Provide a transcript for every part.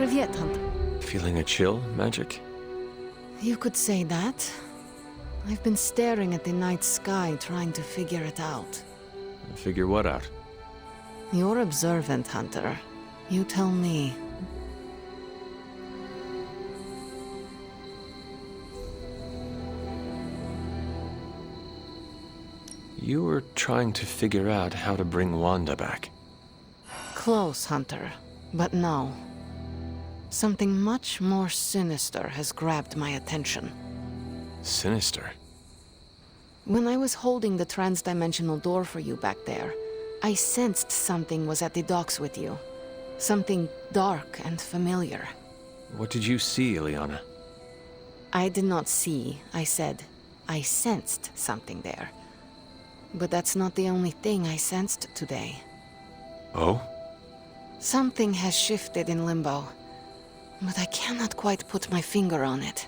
Привет, Hunter. Feeling a chill, Magic? You could say that. I've been staring at the night sky trying to figure it out. Figure what out? You're observant, Hunter. You tell me. You were trying to figure out how to bring Wanda back. Close, Hunter. But no. Something much more sinister has grabbed my attention. Sinister? When I was holding the trans-dimensional door for you back there, I sensed something was at the docks with you. Something dark and familiar. What did you see, Ileana? I did not see, I said. I sensed something there. But that's not the only thing I sensed today. Oh? Something has shifted in Limbo, but I cannot quite put my finger on it.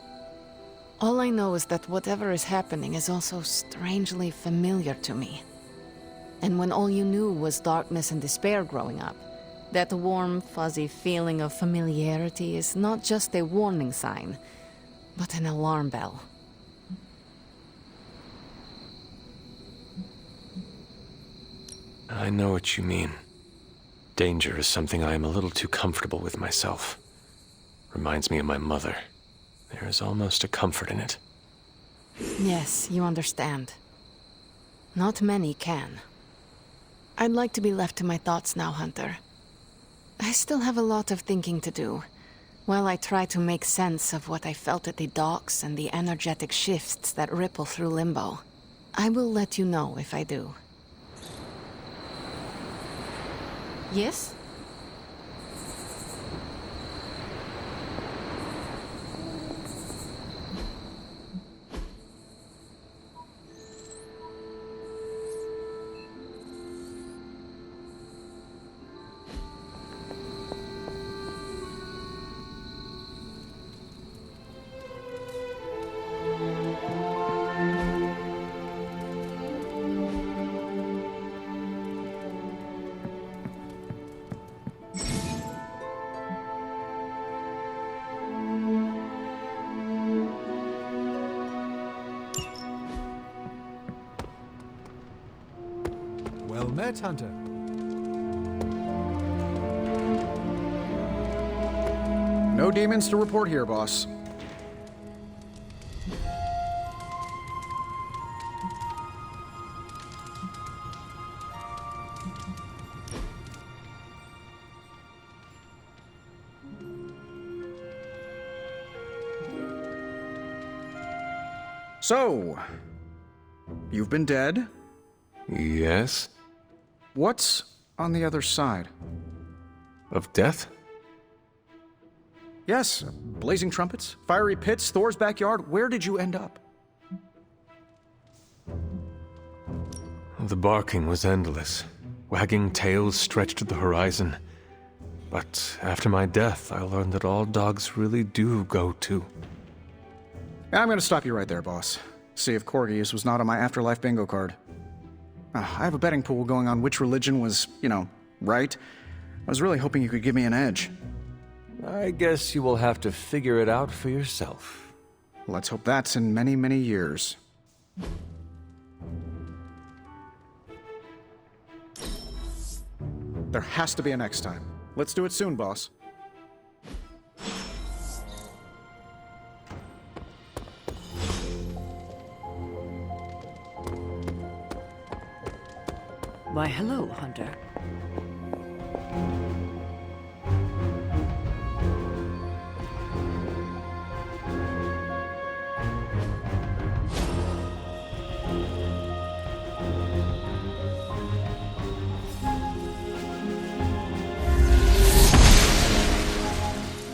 All I know is that whatever is happening is also strangely familiar to me. And when all you knew was darkness and despair growing up, that warm, fuzzy feeling of familiarity is not just a warning sign, but an alarm bell. I know what you mean. Danger is something I am a little too comfortable with myself. Reminds me of my mother. There is almost a comfort in it. Yes, you understand. Not many can. I'd like to be left to my thoughts now, Hunter. I still have a lot of thinking to do, while I try to make sense of what I felt at the docks and the energetic shifts that ripple through Limbo. I will let you know if I do. Yes? Well met, Hunter. No demons to report here, boss. So, you've been dead? Yes? What's on the other side? Of death? Yes, blazing trumpets, fiery pits, Thor's backyard. Where did you end up? The barking was endless. Wagging tails stretched to the horizon. But after my death, I learned that all dogs really do go too. I'm gonna stop you right there, boss. See if Corgis was not on my afterlife bingo card. I have a betting pool going on which religion was, right. I was really hoping you could give me an edge. I guess you will have to figure it out for yourself. Let's hope that's in many, many years. There has to be a next time. Let's do it soon, boss. Why, hello, Hunter.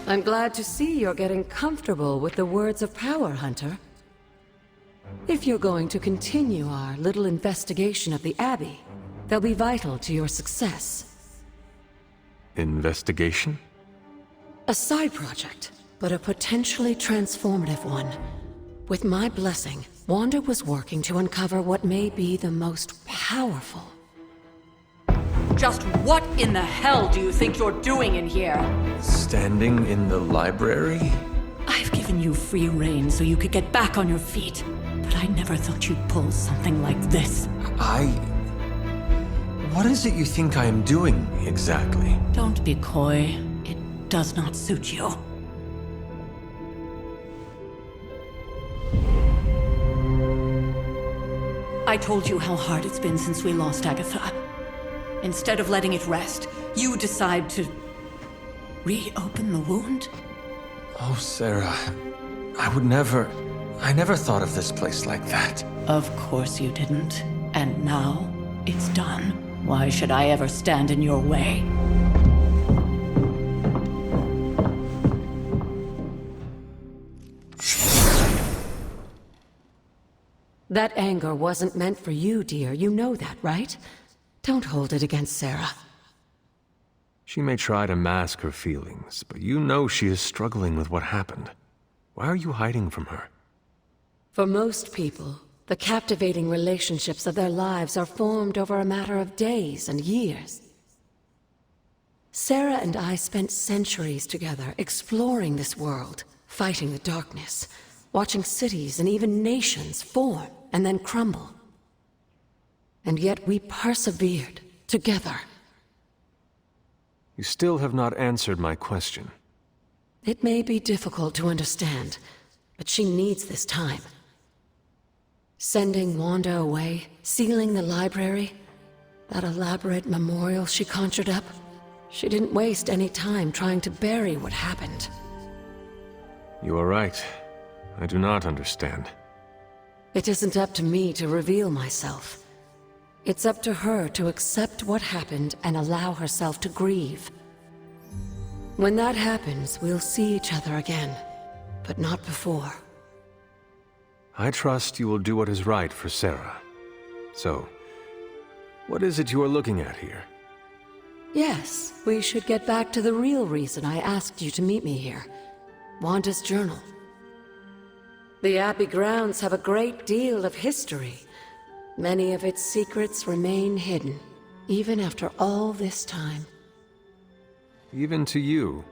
I'm glad to see you're getting comfortable with the words of power, Hunter. If you're going to continue our little investigation of the Abbey, they'll be vital to your success. Investigation? A side project, but a potentially transformative one. With my blessing, Wanda was working to uncover what may be the most powerful Just what in the hell do you think you're doing in here? Standing in the library? I've given you free rein so you could get back on your feet. But I never thought you'd pull something like this. What is it you think I am doing, exactly? Don't be coy. It does not suit you. I told you how hard it's been since we lost Agatha. Instead of letting it rest, you decide to reopen the wound? Oh, Sarah. I never thought of this place like that. Of course you didn't. And now, it's done. Why should I ever stand in your way? That anger wasn't meant for you, dear. You know that, right? Don't hold it against Sarah. She may try to mask her feelings, but you know she is struggling with what happened. Why are you hiding from her? For most people, the captivating relationships of their lives are formed over a matter of days and years. Sarah and I spent centuries together exploring this world, fighting the darkness, watching cities and even nations form and then crumble. And yet we persevered together. You still have not answered my question. It may be difficult to understand, but she needs this time. Sending Wanda away, sealing the library, that elaborate memorial she conjured up, she didn't waste any time trying to bury what happened. You are right. I do not understand. It isn't up to me to reveal myself. It's up to her to accept what happened and allow herself to grieve. When that happens, we'll see each other again, but not before. I trust you will do what is right for Sarah. So, what is it you are looking at here? Yes, we should get back to the real reason I asked you to meet me here. Wanda's journal. The Abbey grounds have a great deal of history. Many of its secrets remain hidden, even after all this time. Even to you.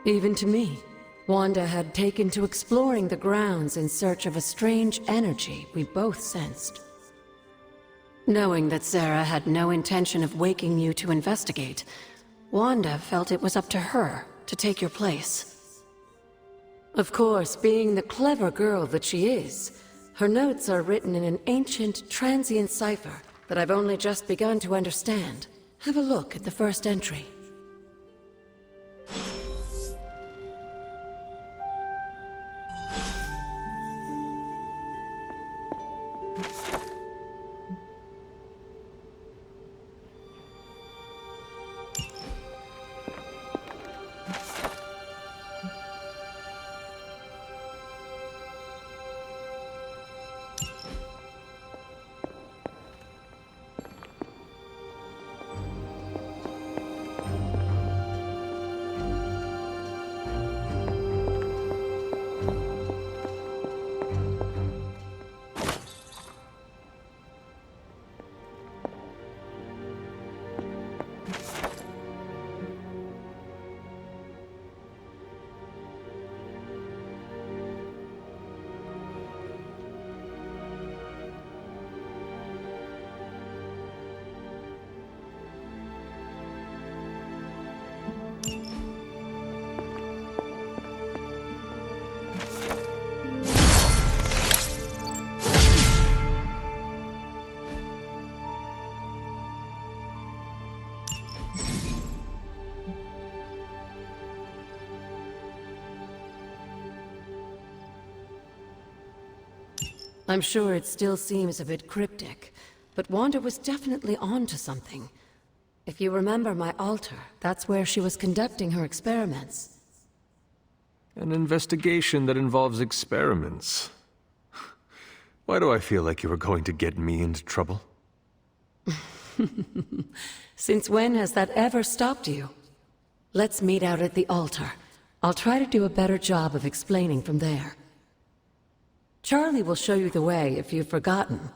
Even to me. Wanda had taken to exploring the grounds in search of a strange energy we both sensed. Knowing that Sarah had no intention of waking you to investigate, Wanda felt it was up to her to take your place. Of course, being the clever girl that she is, her notes are written in an ancient, transient cipher that I've only just begun to understand. Have a look at the first entry. I'm sure it still seems a bit cryptic, but Wanda was definitely onto something. If you remember my altar, that's where she was conducting her experiments. An investigation that involves experiments. Why do I feel like you were going to get me into trouble? Since when has that ever stopped you? Let's meet out at the altar. I'll try to do a better job of explaining from there. Charlie will show you the way if you've forgotten.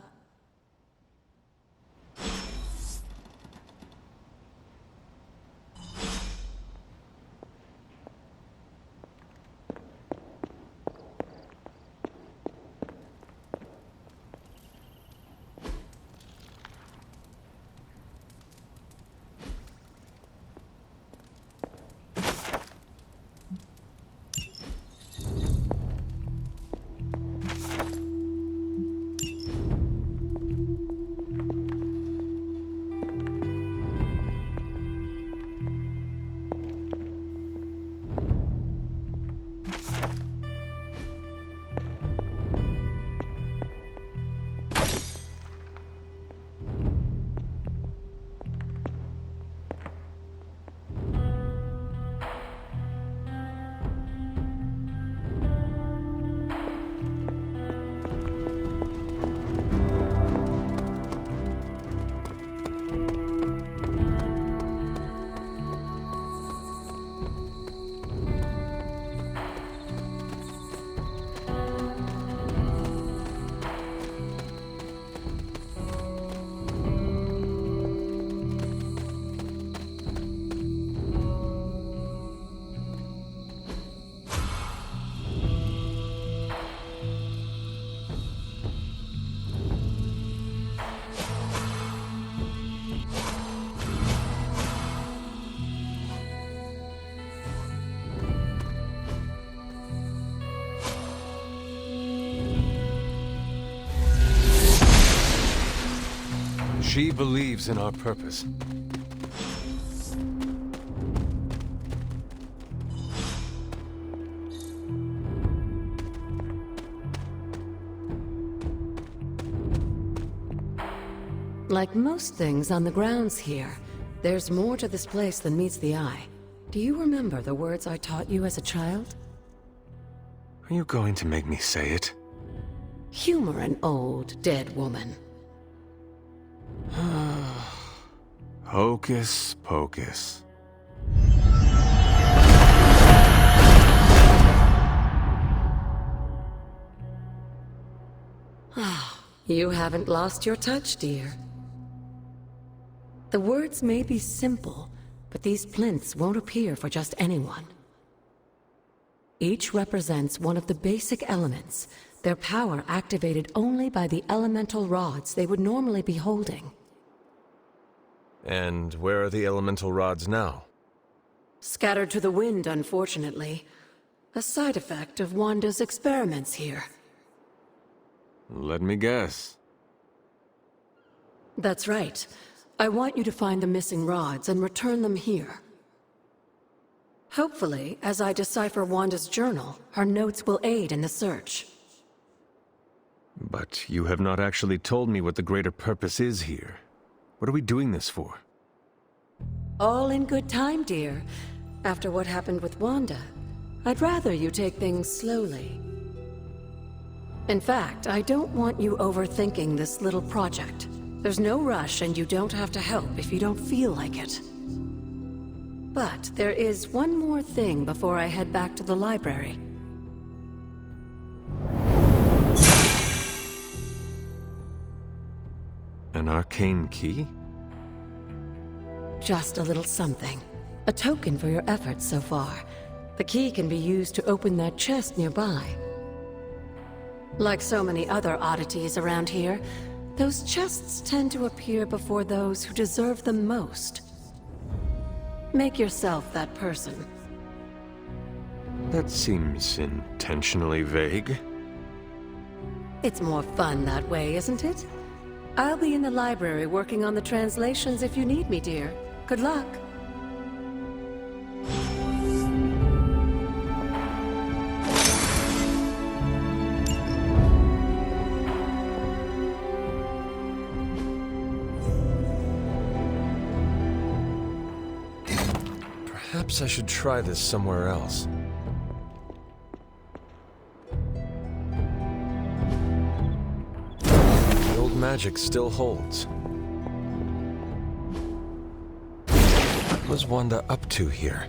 She believes in our purpose. Like most things on the grounds here, there's more to this place than meets the eye. Do you remember the words I taught you as a child? Are you going to make me say it? Humor an old, dead woman. Hocus pocus. You haven't lost your touch, dear. The words may be simple, but these plinths won't appear for just anyone. Each represents one of the basic elements, their power activated only by the elemental rods they would normally be holding. And where are the elemental rods now? Scattered to the wind, unfortunately. A side effect of Wanda's experiments here. Let me guess. That's right. I want you to find the missing rods and return them here. Hopefully, as I decipher Wanda's journal, her notes will aid in the search. But you have not actually told me what the greater purpose is here. What are we doing this for? All in good time, dear. After what happened with Wanda, I'd rather you take things slowly. In fact, I don't want you overthinking this little project. There's no rush, and you don't have to help if you don't feel like it. But there is one more thing before I head back to the library. An arcane key? Just a little something. A token for your efforts so far. The key can be used to open that chest nearby. Like so many other oddities around here, those chests tend to appear before those who deserve them most. Make yourself that person. That seems intentionally vague. It's more fun that way, isn't it? I'll be in the library working on the translations if you need me, dear. Good luck. Perhaps I should try this somewhere else. The old magic still holds. What was Wanda up to here?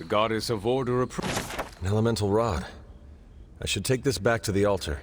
goddess of order An elemental rod. I should take this back to the altar.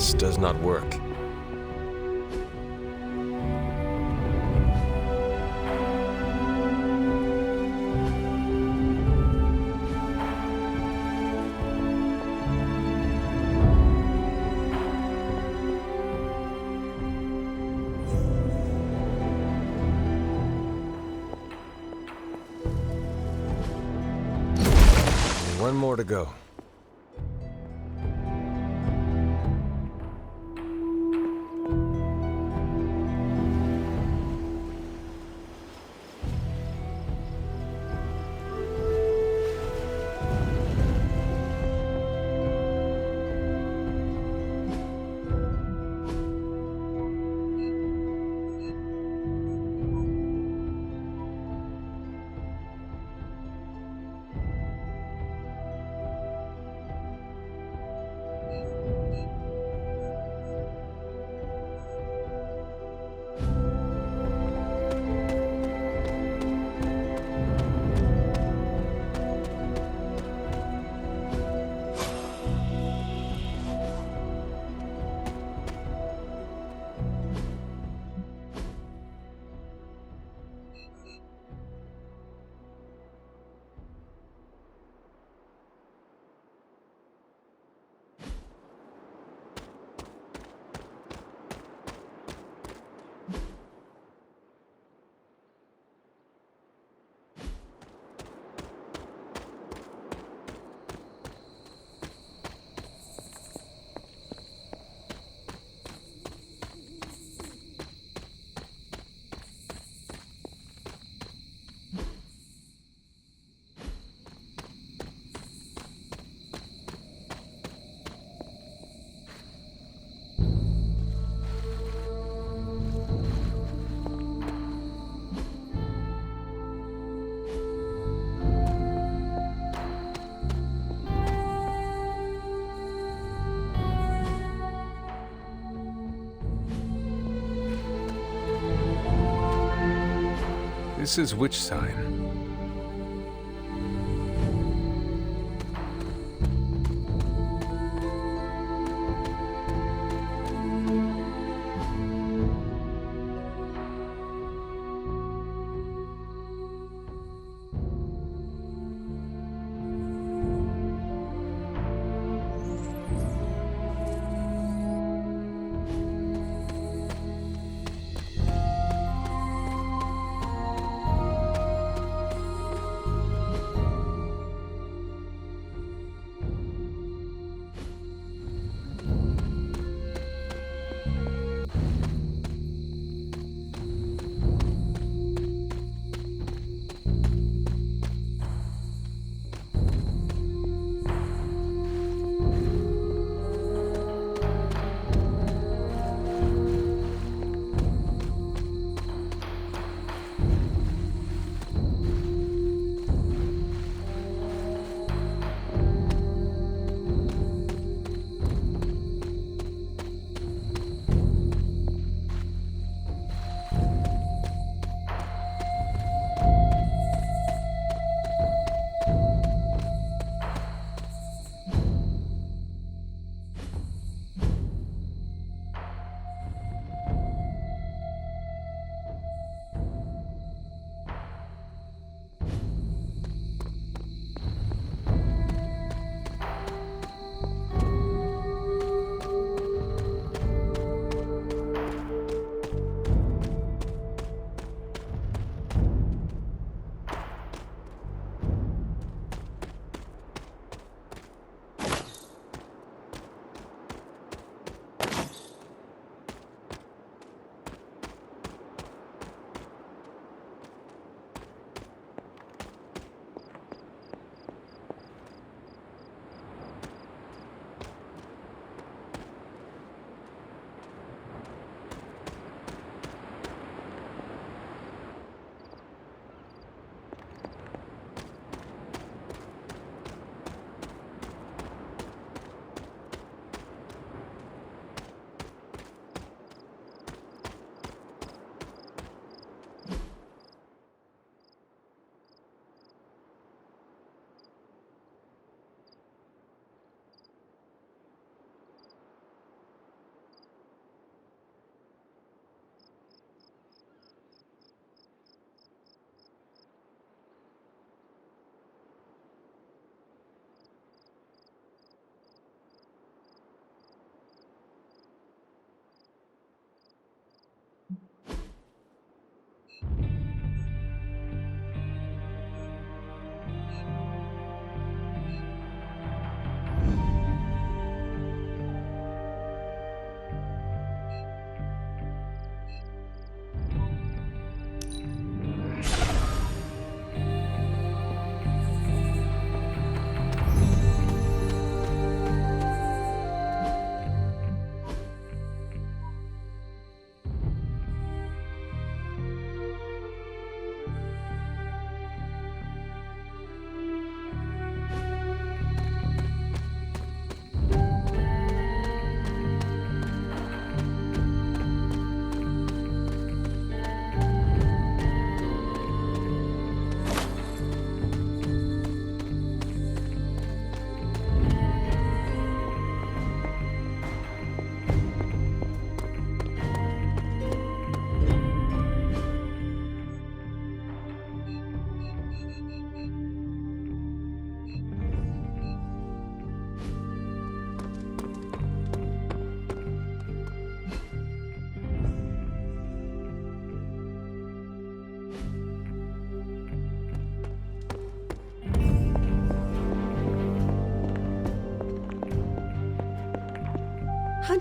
This does not work. One more to go. This is which sign?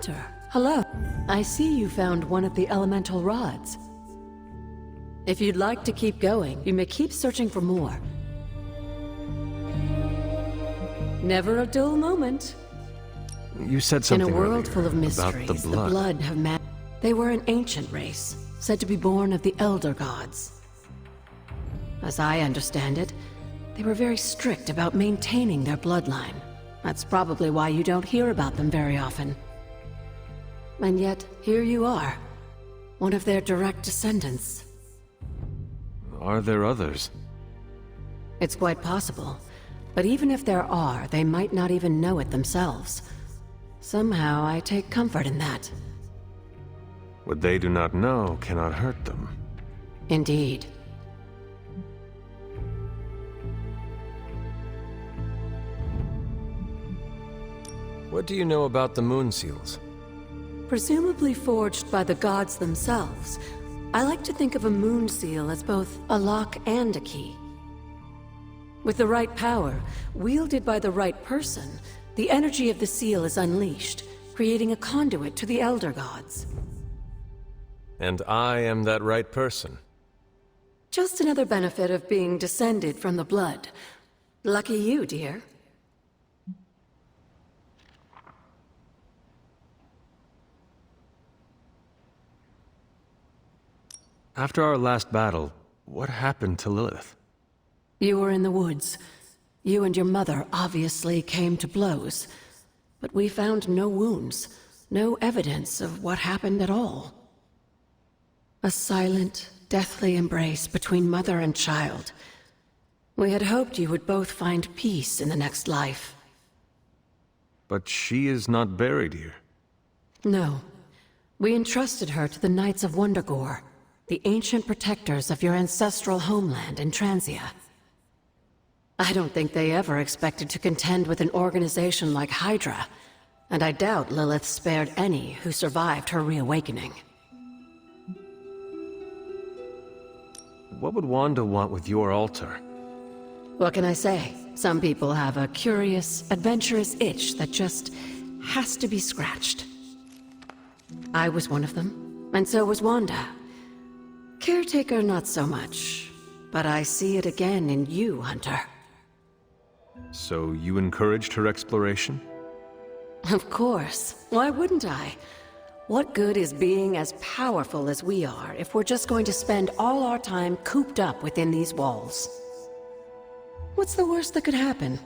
Hunter, hello. I see you found one of the elemental rods. If you'd like to keep going, you may keep searching for more. Never a dull moment. You said In something a world earlier full of about mysteries, the blood. have They were an ancient race, said to be born of the Elder Gods. As I understand it, they were very strict about maintaining their bloodline. That's probably why you don't hear about them very often. And yet, here you are, one of their direct descendants. Are there others? It's quite possible. But even if there are, they might not even know it themselves. Somehow, I take comfort in that. What they do not know cannot hurt them. Indeed. What do you know about the Moon Seals? Presumably forged by the gods themselves, I like to think of a moon seal as both a lock and a key. With the right power, wielded by the right person, the energy of the seal is unleashed, creating a conduit to the Elder Gods. And I am that right person. Just another benefit of being descended from the blood. Lucky you, dear. After our last battle, what happened to Lilith? You were in the woods. You and your mother obviously came to blows. But we found no wounds, no evidence of what happened at all. A silent, deathly embrace between mother and child. We had hoped you would both find peace in the next life. But she is not buried here. No. We entrusted her to the Knights of Wundagore, the ancient protectors of your ancestral homeland in Transia. I don't think they ever expected to contend with an organization like Hydra, and I doubt Lilith spared any who survived her reawakening. What would Wanda want with your altar? What can I say? Some people have a curious, adventurous itch that just has to be scratched. I was one of them, and so was Wanda. Caretaker, not so much, but I see it again in you, Hunter. So you encouraged her exploration? Of course. Why wouldn't I? What good is being as powerful as we are if we're just going to spend all our time cooped up within these walls? What's the worst that could happen?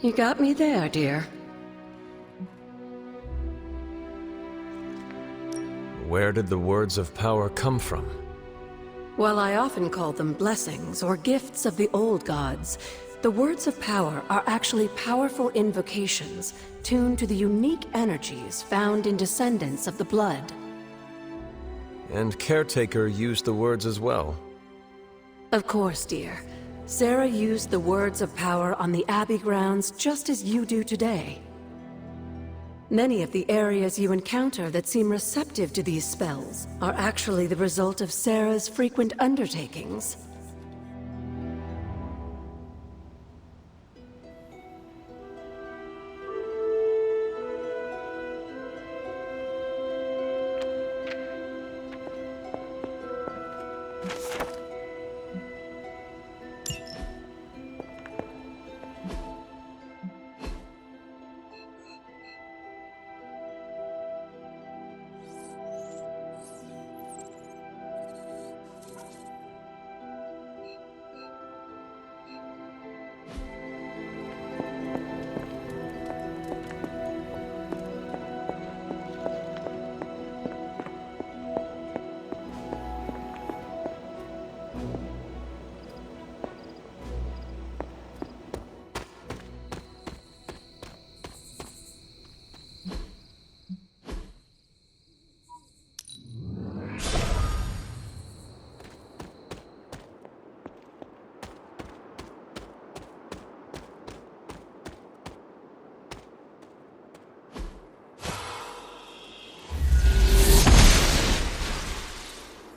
You got me there, dear. Where did the words of power come from? While I often call them blessings or gifts of the old gods, the words of power are actually powerful invocations tuned to the unique energies found in descendants of the blood. And Caretaker used the words as well. Of course, dear. Sarah used the words of power on the Abbey grounds just as you do today. Many of the areas you encounter that seem receptive to these spells are actually the result of Sarah's frequent undertakings.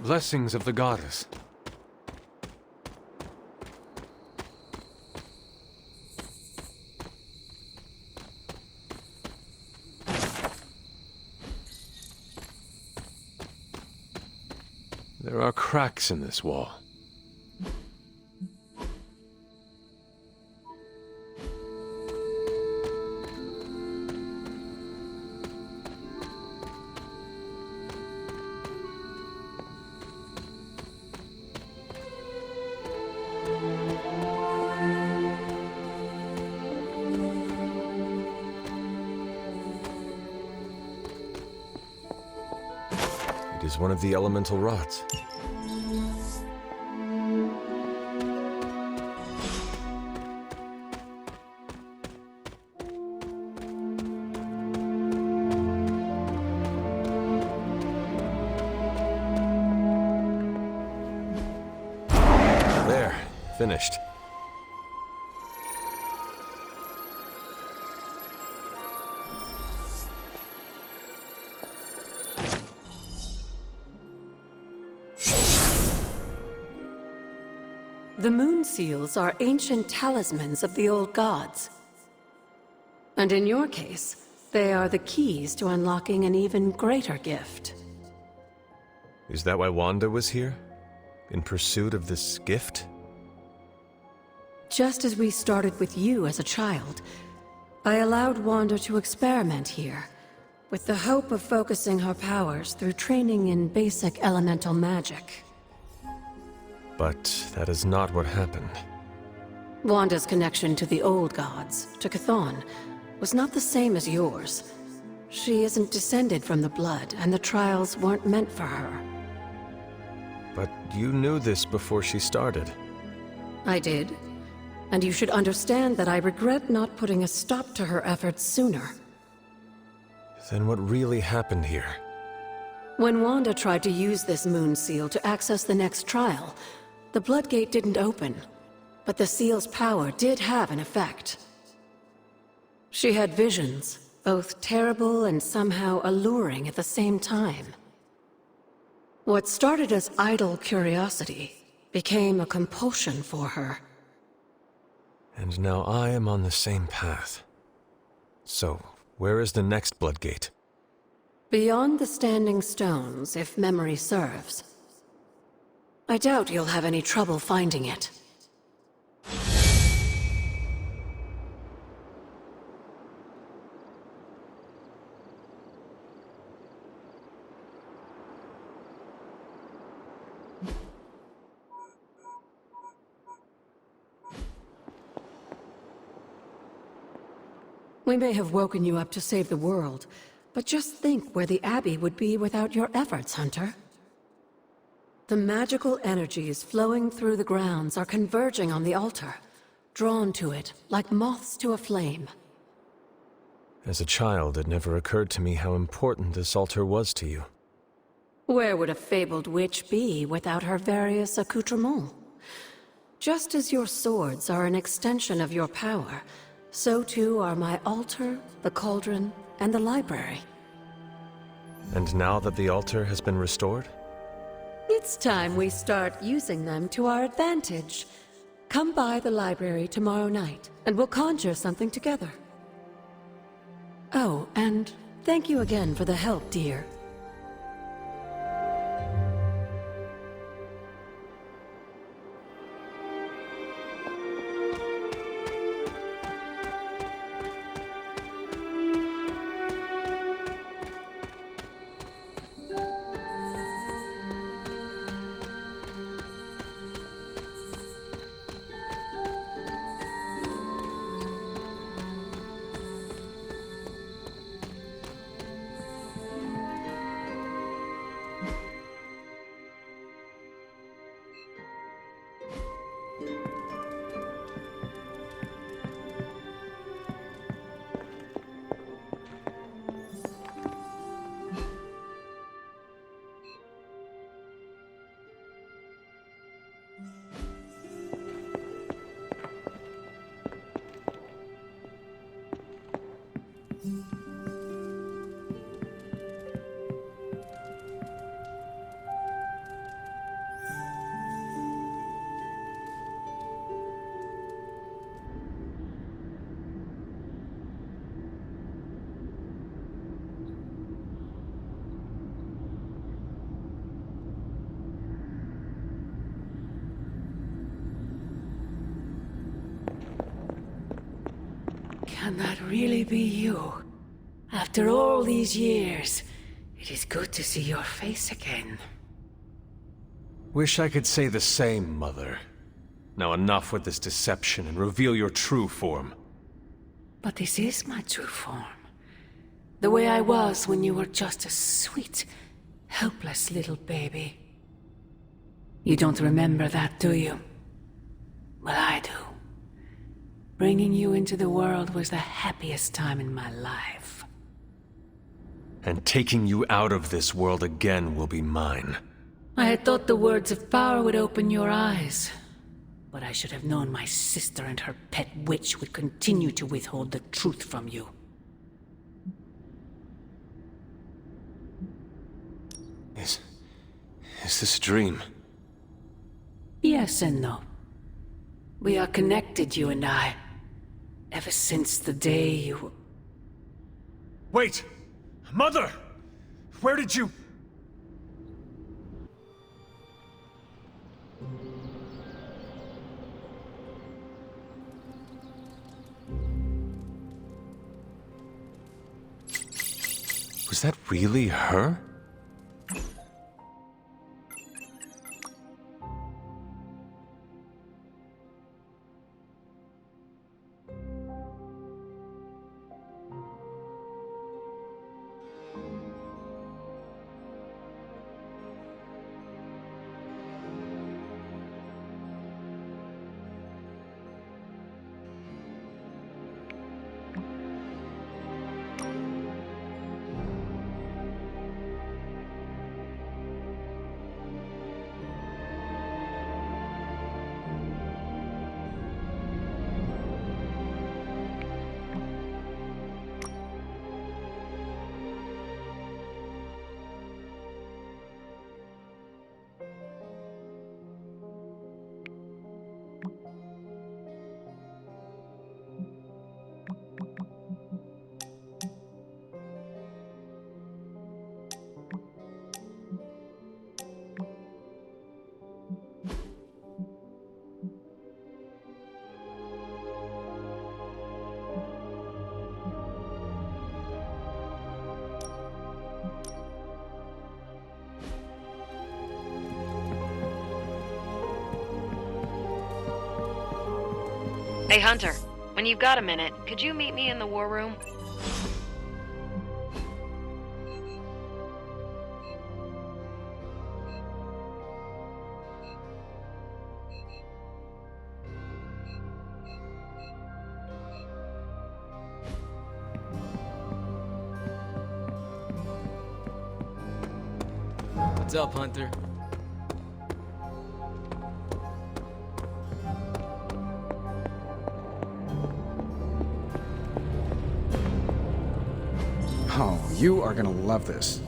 Blessings of the goddess. There are cracks in this wall. It is one of the elemental rods. There, finished. The moon seals are ancient talismans of the old gods. And in your case, they are the keys to unlocking an even greater gift. Is that why Wanda was here? In pursuit of this gift? Just as we started with you as a child, I allowed Wanda to experiment here, with the hope of focusing her powers through training in basic elemental magic. But that is not what happened. Wanda's connection to the old gods, to Chthon, was not the same as yours. She isn't descended from the blood, and the trials weren't meant for her. But you knew this before she started. I did. And you should understand that I regret not putting a stop to her efforts sooner. Then what really happened here? When Wanda tried to use this moon seal to access the next trial, the Bloodgate didn't open, but the seal's power did have an effect. She had visions, both terrible and somehow alluring at the same time. What started as idle curiosity became a compulsion for her. And now I am on the same path. So, where is the next Bloodgate? Beyond the Standing Stones, if memory serves. I doubt you'll have any trouble finding it. We may have woken you up to save the world, but just think where the Abbey would be without your efforts, Hunter. The magical energies flowing through the grounds are converging on the altar, drawn to it like moths to a flame. As a child, it never occurred to me how important this altar was to you. Where would a fabled witch be without her various accoutrements? Just as your swords are an extension of your power, so too are my altar, the cauldron, and the library. And now that the altar has been restored? It's time we start using them to our advantage. Come by the library tomorrow night, and we'll conjure something together. Oh, and thank you again for the help, dear. Can that really be you? After all these years, it is good to see your face again. Wish I could say the same, Mother. Now enough with this deception and reveal your true form. But this is my true form. The way I was when you were just a sweet, helpless little baby. You don't remember that, do you? Well, I do. Bringing you into the world was the happiest time in my life. And taking you out of this world again will be mine. I had thought the words of power would open your eyes. But I should have known my sister and her pet witch would continue to withhold the truth from you. Is this a dream? Yes and no. We are connected, you and I. Ever since the day you... Wait! Mother! Where did you... Was that really her? Hey, Hunter. When you've got a minute, could you meet me in the war room? What's up, Hunter? Oh, you are gonna love this.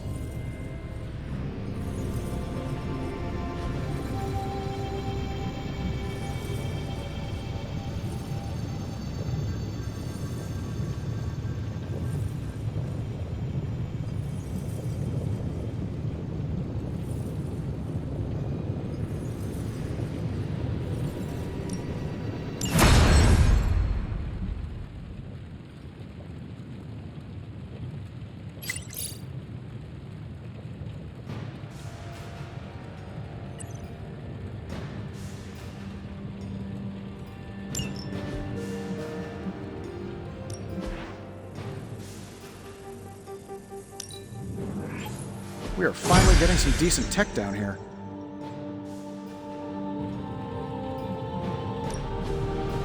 We are finally getting some decent tech down here.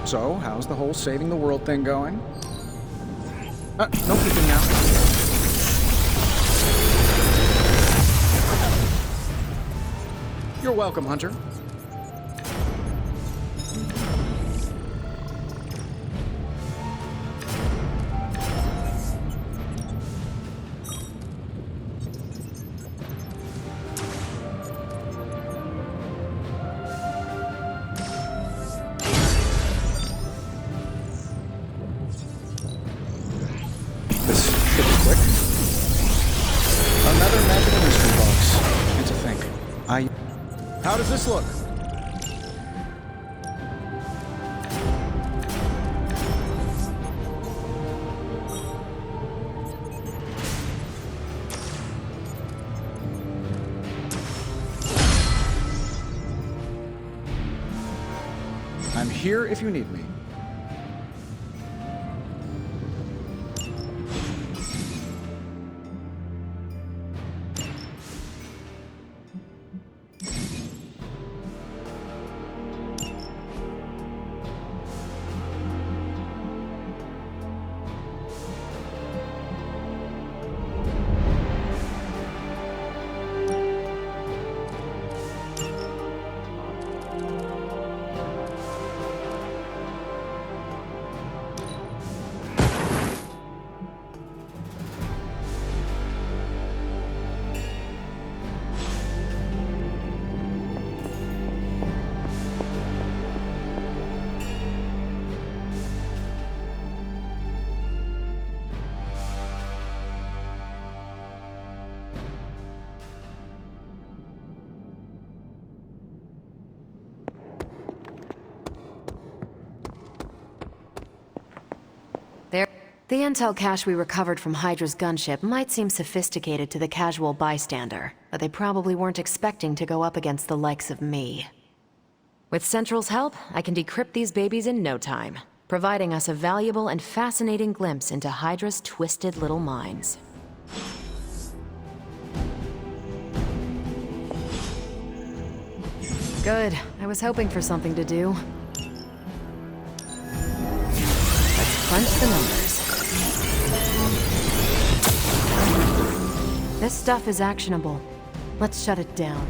So, how's the whole saving the world thing going? No peeking now. You're welcome, Hunter. Another magical mystery box. And to think, How does this look? here if you need me. The intel cache we recovered from Hydra's gunship might seem sophisticated to the casual bystander, but they probably weren't expecting to go up against the likes of me. With Central's help, I can decrypt these babies in no time, providing us a valuable and fascinating glimpse into Hydra's twisted little minds. Good. I was hoping for something to do. Let's crunch the numbers. This stuff is actionable. Let's shut it down.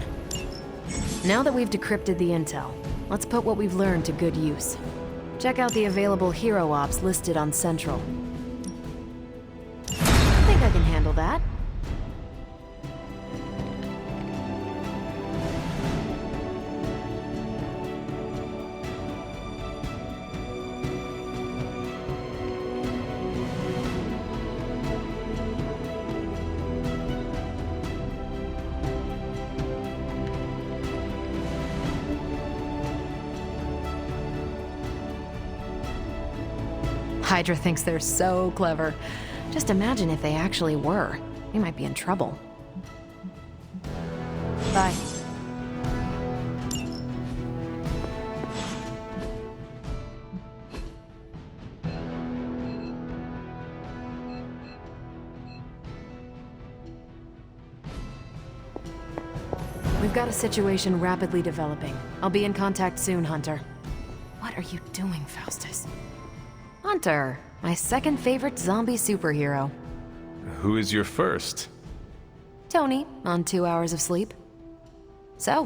Now that we've decrypted the intel, let's put what we've learned to good use. Check out the available hero ops listed on Central. I think I can handle that. Hydra thinks they're so clever. Just imagine if they actually were. We might be in trouble. Bye. We've got a situation rapidly developing. I'll be in contact soon, Hunter. What are you doing, Faustus? Hunter, my second favorite zombie superhero. Who is your first? Tony, on 2 hours of sleep. So,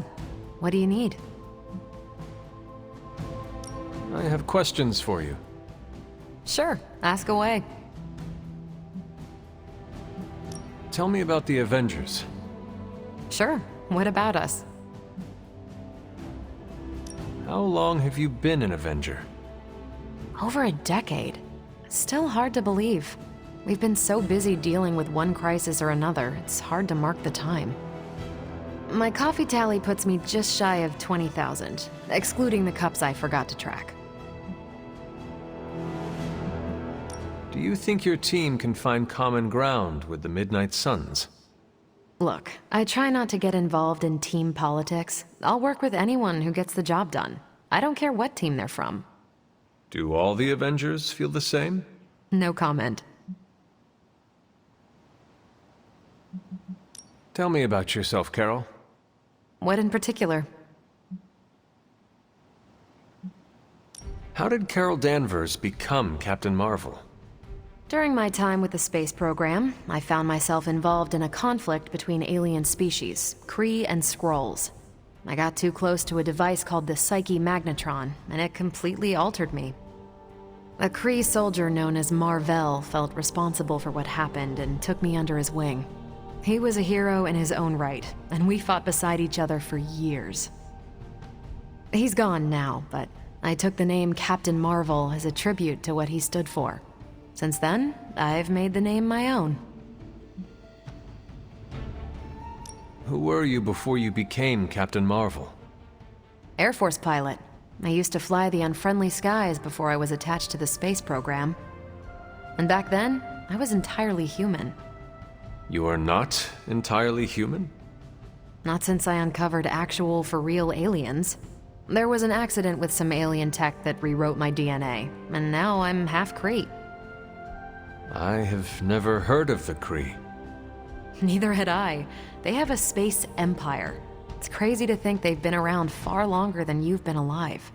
what do you need? I have questions for you. Sure, ask away. Tell me about the Avengers. Sure, what about us? How long have you been an Avenger? Over a decade. Still hard to believe. We've been so busy dealing with one crisis or another, it's hard to mark the time. My coffee tally puts me just shy of 20,000, excluding the cups I forgot to track. Do you think your team can find common ground with the Midnight Suns? Look, I try not to get involved in team politics. I'll work with anyone who gets the job done. I don't care what team they're from. Do all the Avengers feel the same? No comment. Tell me about yourself, Carol. What in particular? How did Carol Danvers become Captain Marvel? During my time with the space program, I found myself involved in a conflict between alien species, Kree and Skrulls. I got too close to a device called the Psyche Magnetron, and it completely altered me. A Kree soldier known as Mar-Vell felt responsible for what happened and took me under his wing. He was a hero in his own right, and we fought beside each other for years. He's gone now, but I took the name Captain Marvel as a tribute to what he stood for. Since then, I've made the name my own. Who were you before you became Captain Marvel? Air Force pilot. I used to fly the unfriendly skies before I was attached to the space program. And back then, I was entirely human. You are not entirely human? Not since I uncovered actual, for real aliens. There was an accident with some alien tech that rewrote my DNA, and now I'm half Kree. I have never heard of the Kree. Neither had I. They have a space empire. It's crazy to think they've been around far longer than you've been alive.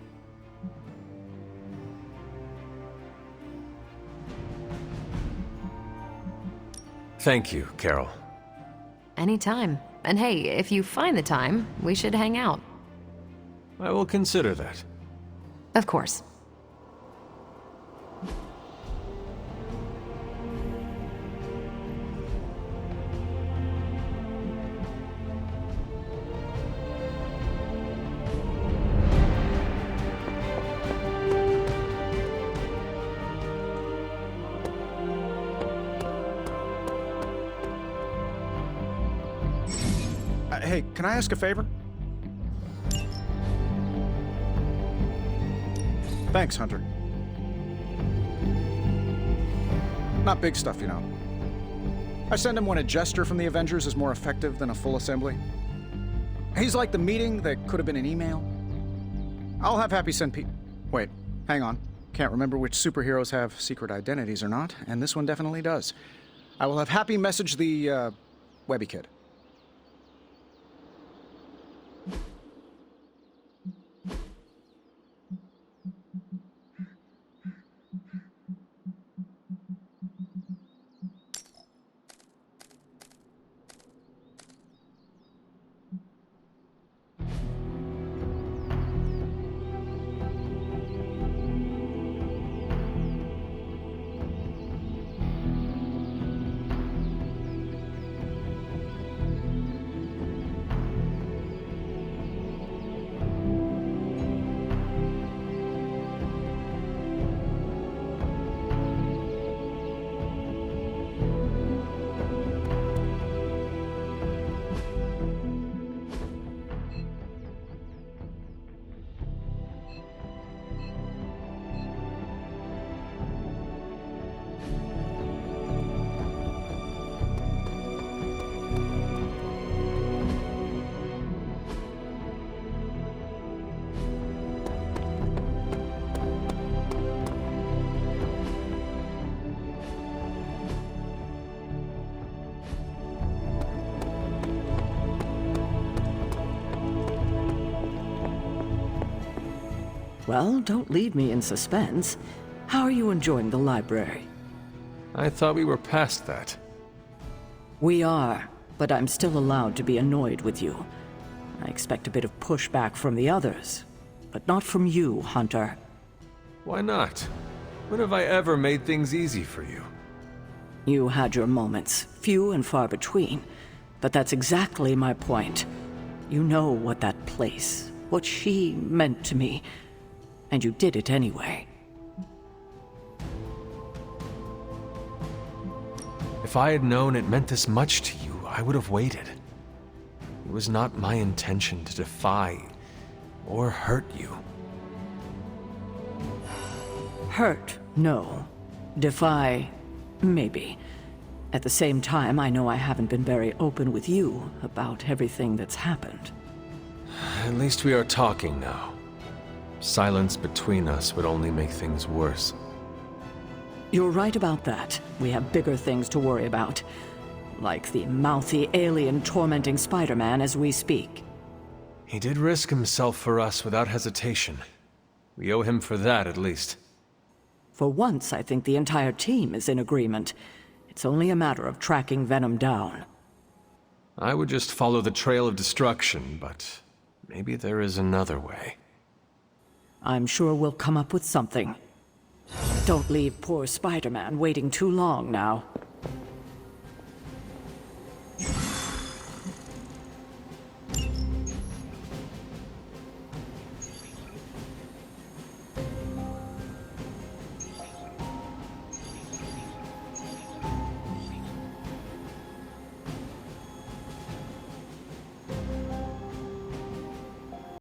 Thank you, Carol. Anytime. And hey, if you find the time, we should hang out. I will consider that. Of course. Hey, can I ask a favor? Thanks, Hunter. Not big stuff, you know. I send him when a gesture from the Avengers is more effective than a full assembly. He's like the meeting that could have been an email. I'll have Happy send Wait, hang on. Can't remember which superheroes have secret identities or not, and this one definitely does. I will have Happy message the, Webby Kid. Well, don't leave me in suspense. How are you enjoying the library? I thought we were past that. We are, but I'm still allowed to be annoyed with you. I expect a bit of pushback from the others, but not from you, Hunter. Why not? When have I ever made things easy for you? You had your moments, few and far between, but that's exactly my point. You know what that place, what she meant to me, and you did it anyway. If I had known it meant this much to you, I would have waited. It was not my intention to defy or hurt you. Hurt, no. Defy, maybe. At the same time, I know I haven't been very open with you about everything that's happened. At least we are talking now. Silence between us would only make things worse. You're right about that. We have bigger things to worry about. Like the mouthy alien tormenting Spider-Man as we speak. He did risk himself for us without hesitation. We owe him for that, at least. For once, I think the entire team is in agreement. It's only a matter of tracking Venom down. I would just follow the trail of destruction, but maybe there is another way. I'm sure we'll come up with something. Don't leave poor Spider-Man waiting too long now.